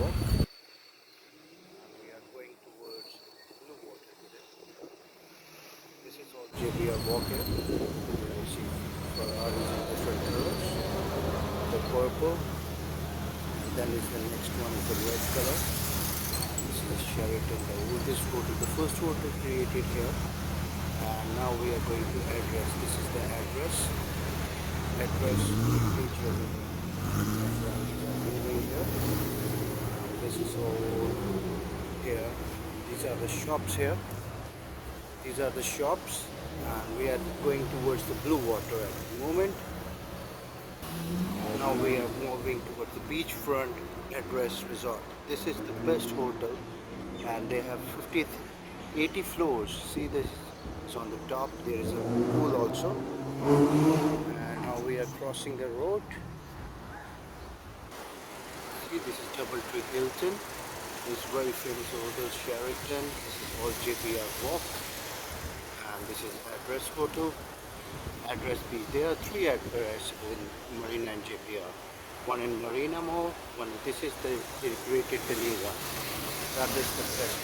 walk. We are going towards blue water today. This is all JBR walk here. You see Ferraris in different colors. The purple, and then is the next one is the red color. This is Sheraton, the oldest hotel, the first hotel created here. And now we are going to address. This is the address. Beach Residence. This is all here. These are the shops here. These are the shops, and we are going towards the blue water at the moment. Now we are moving towards the beachfront address resort. This is the best hotel, and they have 80 floors. See this is on the top. There is a pool also. And now we are crossing the road. See, this is Doubletree Hilton. This very famous hotel Sheraton. This is all JBR Walk. And this is Address Hotel. Address B. There are 3 addresses in Marina and JBR. One in Marina Mall. This is the Greater Deliza. That is the best.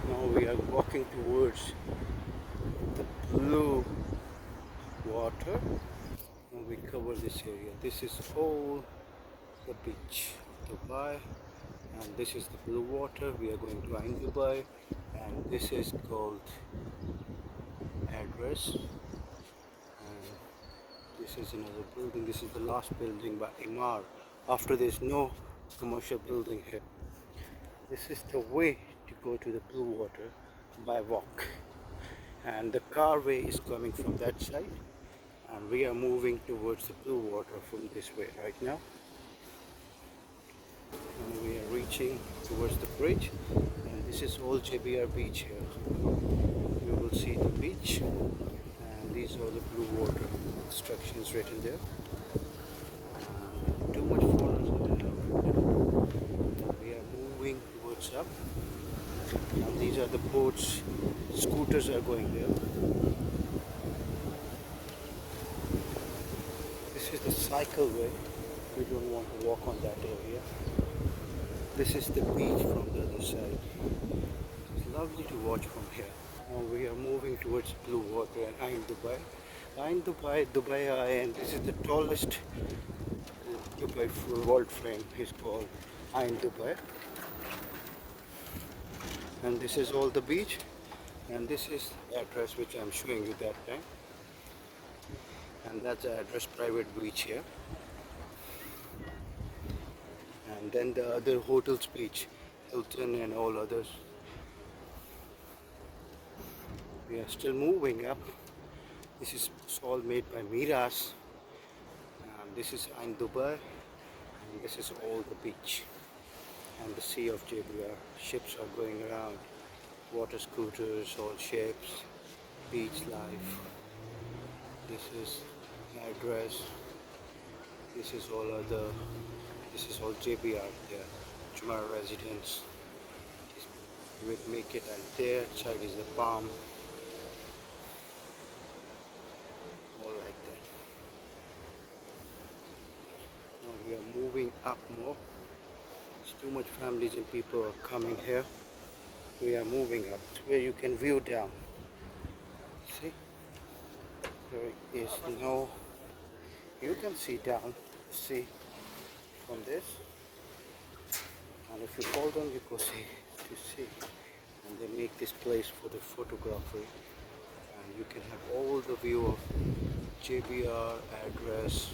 Now we are walking towards the blue water. And we cover this area. This is all the beach of Dubai, and this is the blue water. We are going to Ain Dubai, and this is called Address. And this is another building. This is the last building by Emar. After there's no commercial building here. This is the way to go to the blue water by walk, and the carway is coming from that side, and we are moving towards the blue water from this way right now. And we are reaching towards the bridge, and this is all JBR beach here. You will see the beach, and these are the blue water instructions written there. Too much foreigners in there. We are moving towards up, and these are the boats. Scooters are going there. This is the cycle way. We don't want to walk on that area. This is the beach from the other side. It's lovely to watch from here. Now we are moving towards blue water and Ain Dubai. Ain Dubai, Dubai Eye, and this is the tallest Dubai world frame. Is called Ain Dubai. And this is all the beach. And this is the address which I'm showing you that time. And that's the address private beach here. And then the other hotels beach, Hilton and all others. We are still moving up. This is all made by Emirates. And this is Ain Dubai, and this is all the beach and the sea of JBR. Ships are going around, water scooters, all ships, beach life. This is address. This is all other. This is all JBR there. Jumeirah Residence. With make it, and there side is the palm. All like that. Now we are moving up more. There's too much families and people are coming here. We are moving up where you can view down. See? There is no. You can see down. See? From this, and if you fall down you go see to see, and they make this place for the photography, and you can have all the view of JBR address,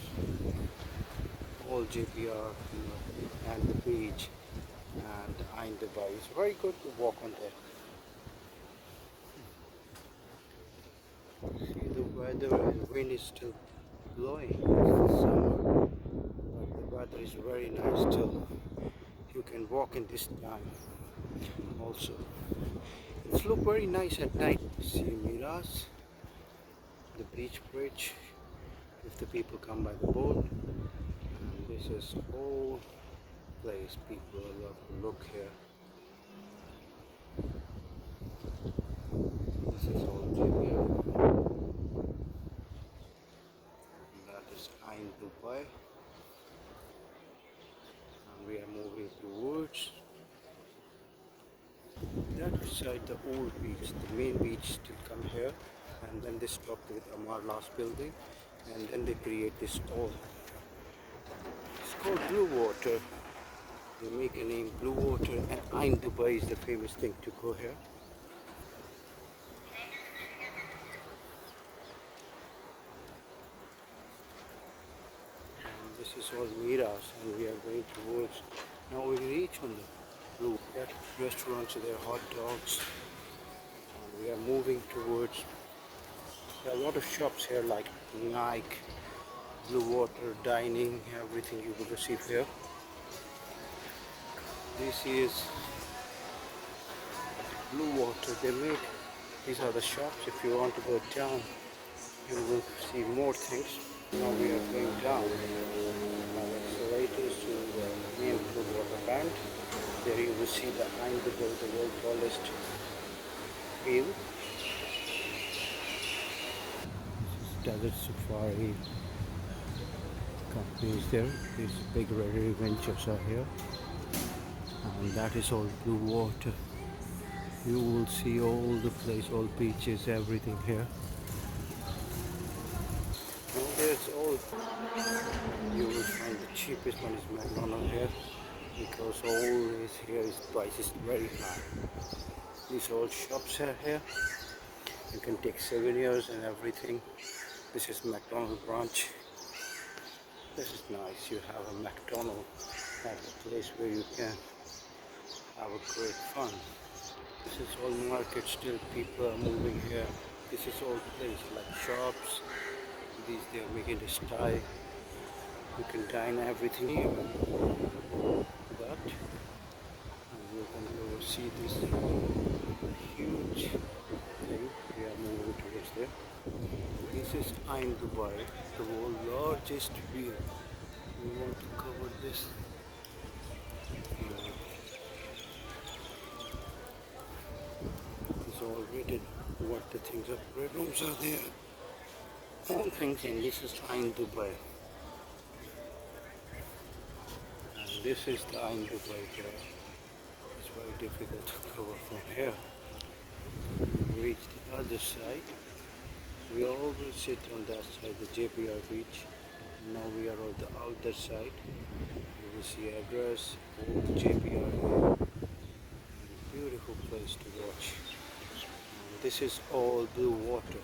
all JBR, and the beach and Ain Dubai. It's very good to walk on there. See, the weather and wind is still blowing. It's summer. The weather is very nice still. You can walk in this time also. It's look very nice at night. See Miras, the beach bridge, if the people come by the boat. And this is whole place. People love to look here. This is all JBR. That is Ain Dubai. We are moving towards That beside the old beach, the main beach still come here, and then they stop with Amar last building, and then they create this stall. It's called Bluewater. They make a name Bluewater, and Ain Dubai is the famous thing to go here. And this is all Miras, and we are going towards. Now we reach on the blue that restaurants, their hot dogs, and we are moving towards. There are a lot of shops here like Nike, Bluewater, dining, everything you will receive here. This is Bluewater. They make, these are the shops. If you want to go down, you will see more things. Now we are going down. Accelerators to the main Bluewater band. There you will see the Ain Dubai, the world's tallest view. Desert Safari companies there. These big red adventures are here, and that is all Bluewater. You will see all the place, all beaches, everything here. Now there's all. You will find the cheapest one is McDonald's here, because always here is price is very high. These all shops are here. You can take souvenirs and everything. This is McDonald's branch. This is nice. You have a McDonald's at the place where you can have a great fun. This is all market. Still people are moving here. This is all place like shops. These they are making a style. You can dine everything here. But you can go see this huge thing. We are moving towards there. This is Ain Dubai, the world's largest wheel. We want to cover this. It's all written what the things are. Bedrooms are there. All things, and this is Ain Dubai. And this is the Ain Dubai here. It's very difficult to cover from here. We reach the other side. We always sit on that side, the JBR beach. Now we are on the outer side. You will see address, old JBR here. Beautiful place to watch. And this is all Bluewater.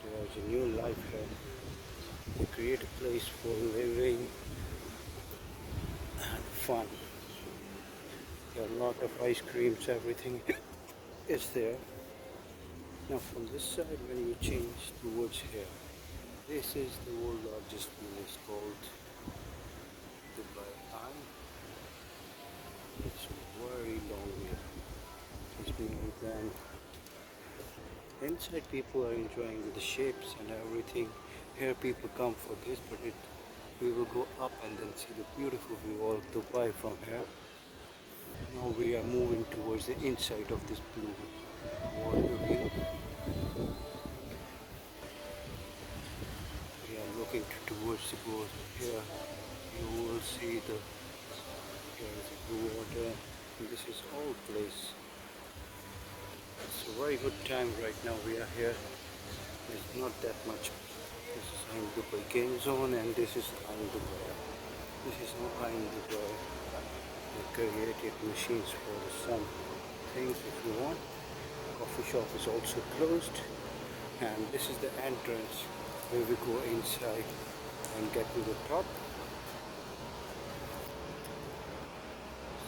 There is a new life here. They create a place for living and fun. There are a lot of ice creams, everything is there. Now from this side, when you change towards here, this is the world's largest wheel. It's called Dubai Eye. It's a very long wheel. It's more than inside. People are enjoying the shapes and everything. Here people come for this, but we will go up and then see the beautiful view of Dubai from here. Now we are moving towards the inside of this blue water view. We are looking towards the boat here. You will see the here is the blue water. And this is all place. It's a very good time right now. We are here. There's not that much. This is Ain Dubai game zone, and this is Ain Dubai. This is not Ain Dubai. They created machines for some things if you want. Coffee shop is also closed, and this is the entrance where we go inside and get to the top.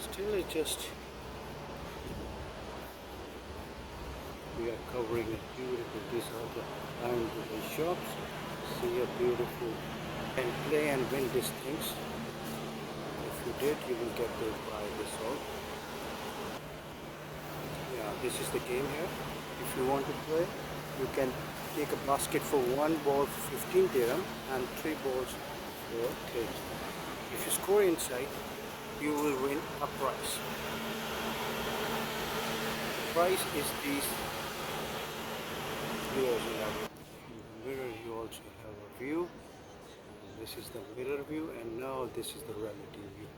Still it's just we are covering a beautiful, these are the Ain Dubai shops. See a beautiful and play and win these things. If you did, you will get to buy this all. Yeah, this is the game here. If you want to play, you can take a basket for one ball for 15 dirham and 3 balls for 30. If you score inside, you will win a prize. The prize is these players you have. In the mirror you also have a view. And this is the mirror view, and now this is the reality view.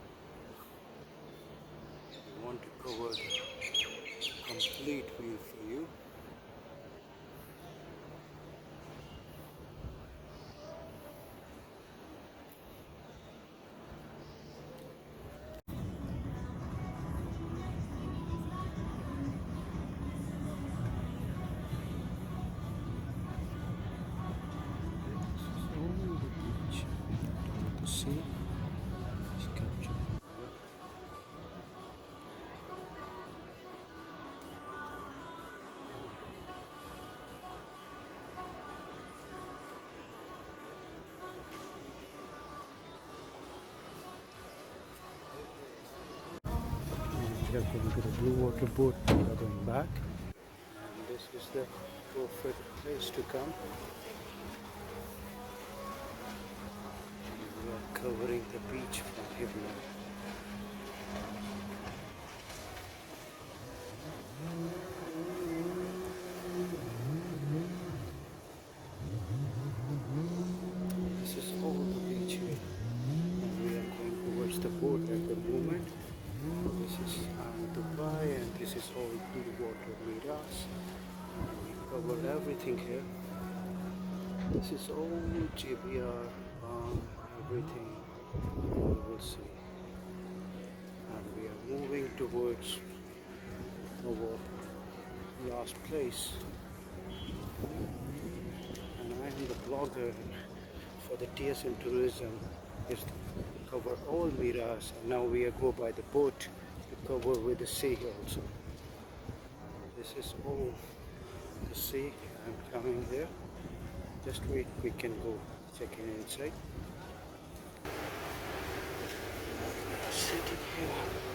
You want to cover complete view for you. See, it's captured. We are going to the blue water boat. We are going back, and this is the perfect place to come. We are covering the beach from here now. This is all the beach here, and we are going towards the boat at the moment. This is Ain Dubai, and this is all Bluewater Miras. We covered everything here. This is all GBR, everything you will see. And we are moving towards our last place. And I am the blogger for the TSM Tourism. It's cover all Miras, and now we go by the boat to cover with the sea also. This is all the sea. I'm coming there. Just wait, we can go checking inside. Sitting here.